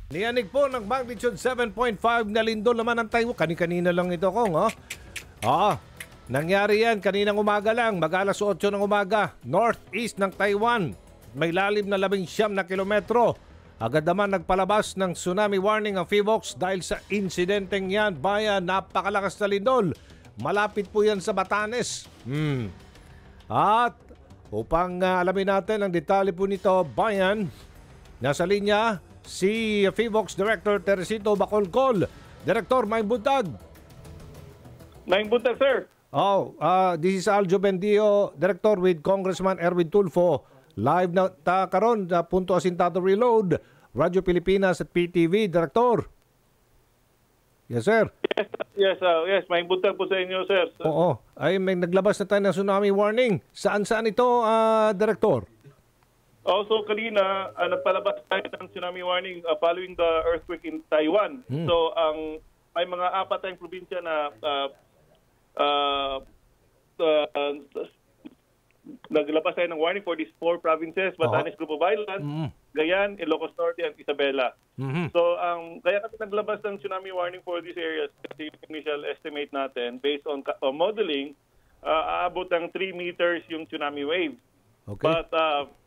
Niyanig po ng magnitude 7.5 na lindol naman ang Taiwan. Kani-kanina lang ito, Kong. Nangyari yan kaninang umaga lang, mag-alas 8 ng umaga, northeast ng Taiwan. May lalim na 19 na kilometro. Agad naman nagpalabas ng tsunami warning ang PHIVOLCS dahil sa insidenteng yan, bayan, napakalakas na lindol. Malapit po yan sa Batanes. At upang alamin natin ang detalye po nito, bayan, nasa linya si PHIVOLCS Director Teresito Bacolcol. Director, may buntag. May buntag, sir. This is Aljo Bendio, Director with Congressman Erwin Tulfo. Live na karon na Punto Asintado Reload, Radyo Pilipinas at PTV. Director. Yes, sir. Yes, may buntag po sa inyo, sir. Oo. Ay, may naglabas na tayo ng tsunami warning. Saan ito, Director? Also, kanina, nagpalabas tayo ng tsunami warning following the earthquake in Taiwan. So, may mga 4 tayong probinsya na naglabas tayo ng warning for these 4 provinces: Batanes Group of Islands, Gayan, Ilocos Norte, and Isabela. So, kaya kami naglabas ng tsunami warning for these areas kasi yung initial estimate natin, based on modeling, aabot ng 3 meters yung tsunami wave. Okay. But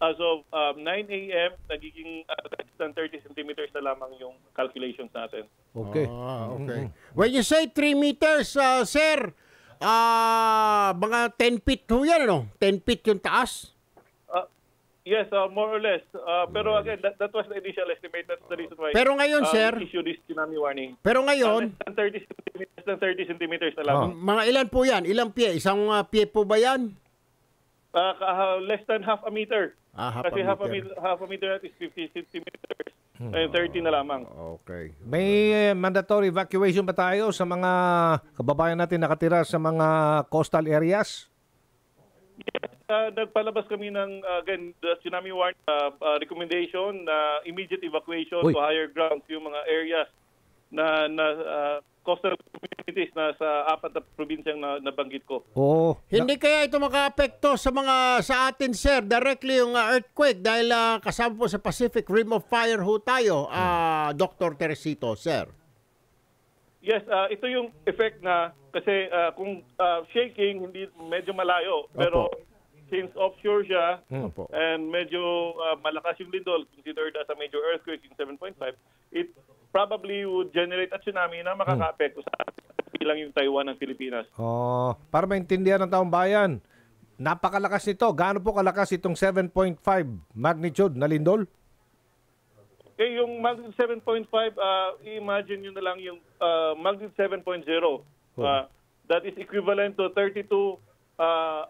as of 9 a.m., nagiging 30 centimeters na lamang yung calculations natin. Okay. Okay. When you say 3 meters, sir, mga 10 feet ho yan, ano? 10 feet yung taas? Yes, more or less. Pero again, that was the initial estimate. That's the reason why Pero ngayon, sir, issue this tsunami warning. Pero ngayon, less than 30 centimeters na lamang. mga ilan po yan? Ilang pie? Isang pie po ba yan? Less than half a meter. Kasi half a meter is 50 centimeters. 30 na lamang. Okay. May mandatory evacuation ba tayo sa mga kababayan natin nakatira sa mga coastal areas? Yes, nagpalabas kami ng, again, the tsunami warning recommendation na immediate evacuation to higher grounds, yung mga areas na coastal communities na sa 4 na probinsyang nabanggit ko. Hindi kaya ito makaapekto sa atin, sir, directly yung earthquake dahil kasama po sa Pacific Rim of Fire ho tayo, Dr. Teresito, sir. Yes, ito yung effect na kasi kung shaking hindi medyo malayo, pero since offshore siya and medyo malakas yung lindol, considered as a major earthquake in 7.5, it probably would generate a tsunami na makakaapekto sa bilang yung Taiwan ng Pilipinas. Para maintindihan ng taong bayan, napakalakas nito. Gaano po kalakas itong 7.5 magnitude na lindol? Yung magnitude 7.5, i-imagine nyo na lang yung magnitude 7.0. That is equivalent to 32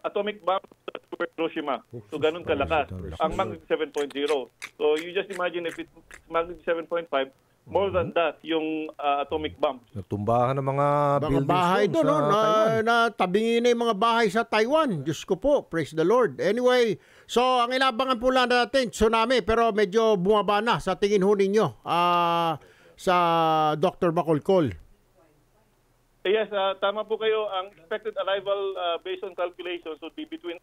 atomic bombs at Hiroshima. So ganun kalakas ang magnitude 7.0. So you just imagine if it's magnitude 7.5, more than that yung atomic bomb. Natumbahan ng mga bahay doon, natabingin na yung mga bahay sa Taiwan. Diyos ko po, praise the Lord. Anyway, so ang inabangan po lang natin, tsunami, pero medyo bumaba na sa tingin ho ninyo sa Dr. Bacolcol. Yes, tama po kayo. Ang expected arrival based on calculations would be between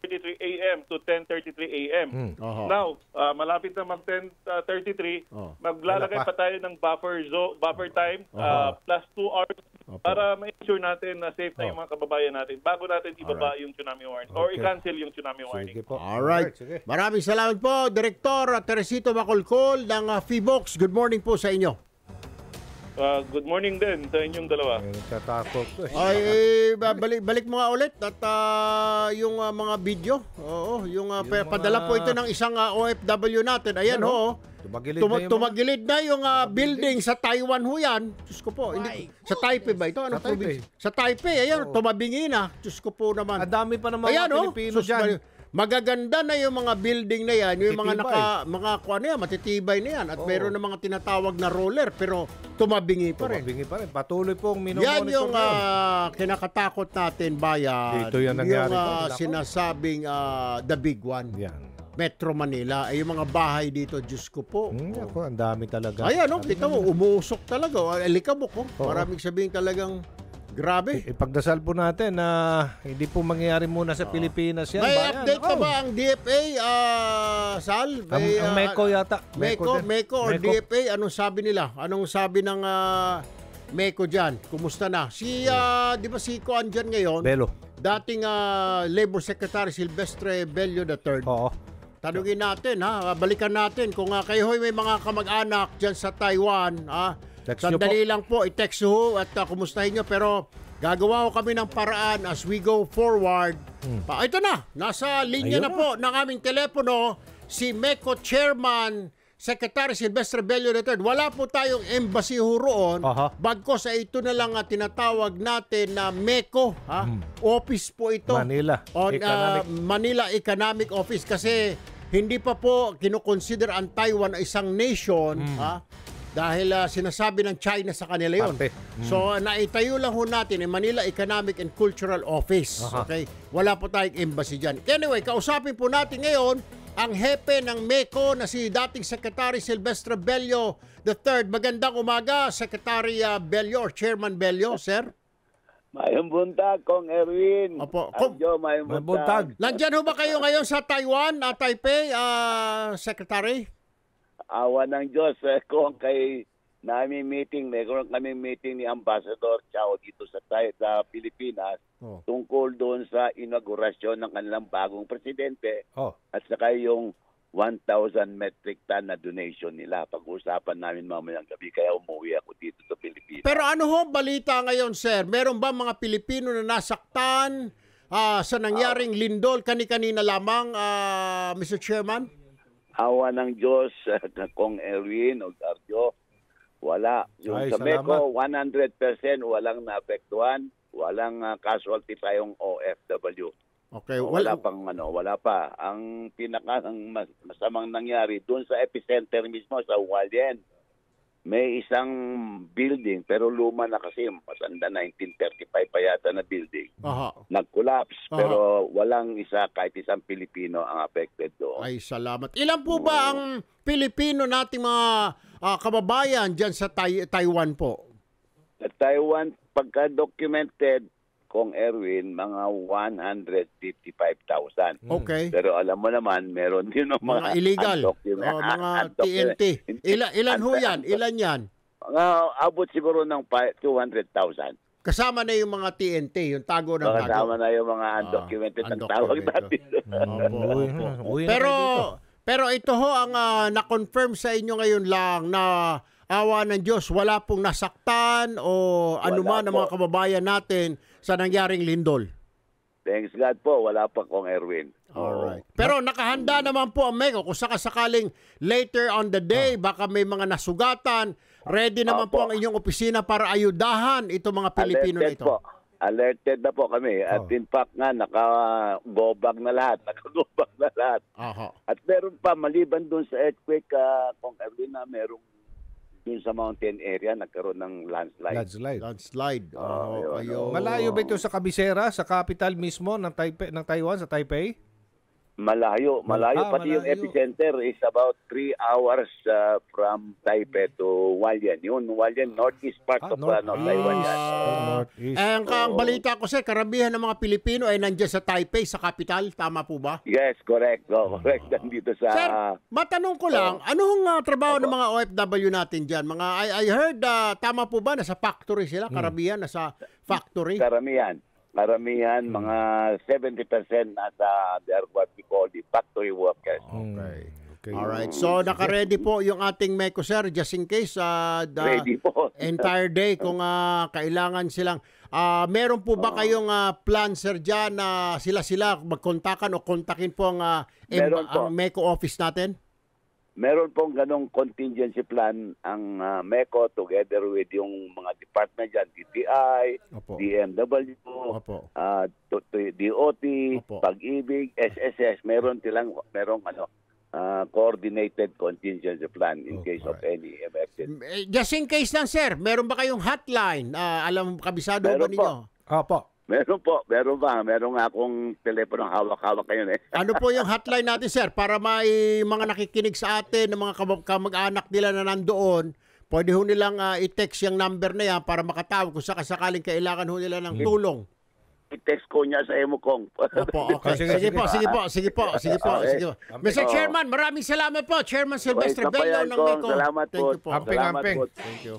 8:33 a.m. to 10:33 a.m. Now, malapit na mag-10:33, maglalagay pa tayo ng buffer time plus 2 hours para ma-ensure natin na safe na yung mga kababayan natin bago natin ibaba yung tsunami warning or i-cancel yung tsunami warning. Alright. Maraming salamat po, Director Teresito Bacolcol ng PHIVOLCS. Good morning po sa inyo. Good morning din sa inyong dalawa. Balik mo nga ulit at yung mga video. Yung padala po ito ng isang OFW natin. Ayan tumagilid na yung building sa Taiwan ho yan. Diyos ko po. Sa Taipei ba ito? Sa Taipei. Ayan, tumabingi na. Diyos ko po naman. Ang dami pa ng mga Pilipino dyan. Magaganda na yung mga building na yan, yung mga matitibay na yan at meron na mga tinatawag na roller pero tumabingi pa rin. Patuloy pong minomonitor. Yan yung kinakatakot natin, bayan. Dito yan nangyari. Yung sinasabing the big one. Yan. Metro Manila. Ay yung mga bahay dito, Diyos ko po. Ang dami talaga. Ayan, kita mo, umuusok talaga. Alikabok. Maraming sabihin talagang Grabe. Ipagdasal po natin na hindi po mangyayari muna sa Pilipinas yan. May bayan. update pa ba ang DFA, Sal? Ang MECO yata. MECO or DFA, anong sabi nila? Anong sabi ng MECO dyan? Kumusta na? Di ba si Kuan dyan ngayon? Belo. Dating Labor Secretary Silvestre Bello III. Oo. Tanungin natin, balikan natin kung kayo may mga kamag-anak dyan sa Taiwan, sandali lang po, i-text ho at kumustahin nyo. Pero gagawa ko kami ng paraan as we go forward. Ito na, nasa linya na po ng aming telepono si MECO Chairman Secretary Silvestre Bello III. Wala po tayong embassy ho roon. Bagkos ito na lang tinatawag natin na MECO. Office po ito. Manila. Manila Economic Office kasi hindi pa po kinukonsider ang Taiwan isang nation. Dahil sinasabi ng China sa kanila yun. So, naitayo lang ho natin ang Manila Economic and Cultural Office. Okay? Wala po tayong embassy dyan. Anyway, kausapin po natin ngayon ang hepe ng MECO na si dating Secretary Silvestre Bello III. Magandang umaga, Secretary Bello or Chairman Bello, sir. Mayong buntag, Kong Erwin. Opo. Mayong buntag. Nandyan ho ba kayo ngayon sa Taiwan, Taipei, Secretary? Awa ng Diyos, kung kay namin meeting, mayroon kami meeting ni Ambassador Chao dito sa Pilipinas tungkol doon sa inaugurasyon ng kanilang bagong presidente at saka yung 1,000 metric ton na donation nila. Pag-usapan namin mamayang gabi, kaya umuwi ako dito sa Pilipinas. Pero ano ho balita ngayon, sir? Meron ba mga Pilipino na nasaktan sa nangyaring lindol kani-kanina lamang, Mr. Chairman? Awa ng Diyos, Kong Erwin o Darjo, wala. Yung sa MECO, 100% walang naapektuhan, walang casualty tayong OFW. Okay, wala pa. Ang masamang nangyari doon sa epicenter mismo sa Hualien, may isang building pero luma na kasi, matanda 1935 pa yata na building. Nag-collapse pero walang kahit isang Pilipino ang affected doon. Ay, salamat. Ilan po ba ang Pilipino nating mga kababayan dyan sa Taiwan po? Sa Taiwan, pagka-documented, Kong Erwin, mga 155,000. Okay. Pero alam mo naman, meron din mga illegal. Mga TNT. Ilan ho yan? Ilan yan? Abot siguro ng 200,000. Kasama na yung mga TNT, yung tago ng tago. Kasama na yung mga undocumented ang tawag natin. Pero ito ho ang na-confirm sa inyo ngayon lang na awa ng Diyos, wala pong nasaktan o anuman ng mga kababayan natin sa nangyaring lindol. Thanks God po, wala pa, Kong Erwin. Alright. Pero nakahanda naman po ang MECO kung sakasakaling later on the day, baka may mga nasugatan, ready naman po ang inyong opisina para ayudahan itong mga Pilipino na ito. Alerted na po kami. At in fact nga, naka-go-bag na lahat. At meron pa, maliban dun sa earthquake, Kong Erwin, na merong dun sa mountain area, nagkaroon ng landslide. Malayo ba ito sa kabisera, sa capital mismo ng Taiwan, sa Taipei? Malayo. Pati yung epicenter is about 3 hours from Taipei to Hualien. Yun, Hualien, northeast part of Taiwan yan. Ang balita ko, sir, karamihan ng mga Pilipino ay nandiyan sa Taipei, sa capital. Tama po ba? Yes, correct. Correct. Dito sa... Sir, matanong ko lang, anong trabaho ng mga OFW natin dyan? I heard, tama po ba, nasa factory sila? Karamihan, nasa factory? Karamihan, mga 70% nasa what we call the factory workers. Okay. Alright. So, naka-ready po yung ating MECO, sir, just in case ready po. Entire day kung kailangan silang. Meron po ba kayong plan, sir, dyan na sila magkontakan o kontakin po ang MECO office natin? Meron pong ganong contingency plan ang MECO together with yung mga department dyan, DTI, DMW, DOT, Pag-ibig, SSS, merong coordinated contingency plan in case of any emergency. Just in case lang, sir, meron ba kayong hotline? Kabisado ba ninyo? Opo. Meron po. Meron nga akong telepono hawak-hawak kayo eh. Ano po yung hotline natin, sir? Para may mga nakikinig sa atin, ng mga kamag-anak nila na nandoon, pwede ho nilang i-text yung number na yan para makatawag kung sakasakaling kailangan ho nila ng tulong. I-text ko niya sa emo kong. Opo, okay. Sige po. Mr. Chairman, maraming salamat po. Chairman Silvestre Bello ng Mekong. Salamat po. Thank you po. Amping. Salamat po. Thank you.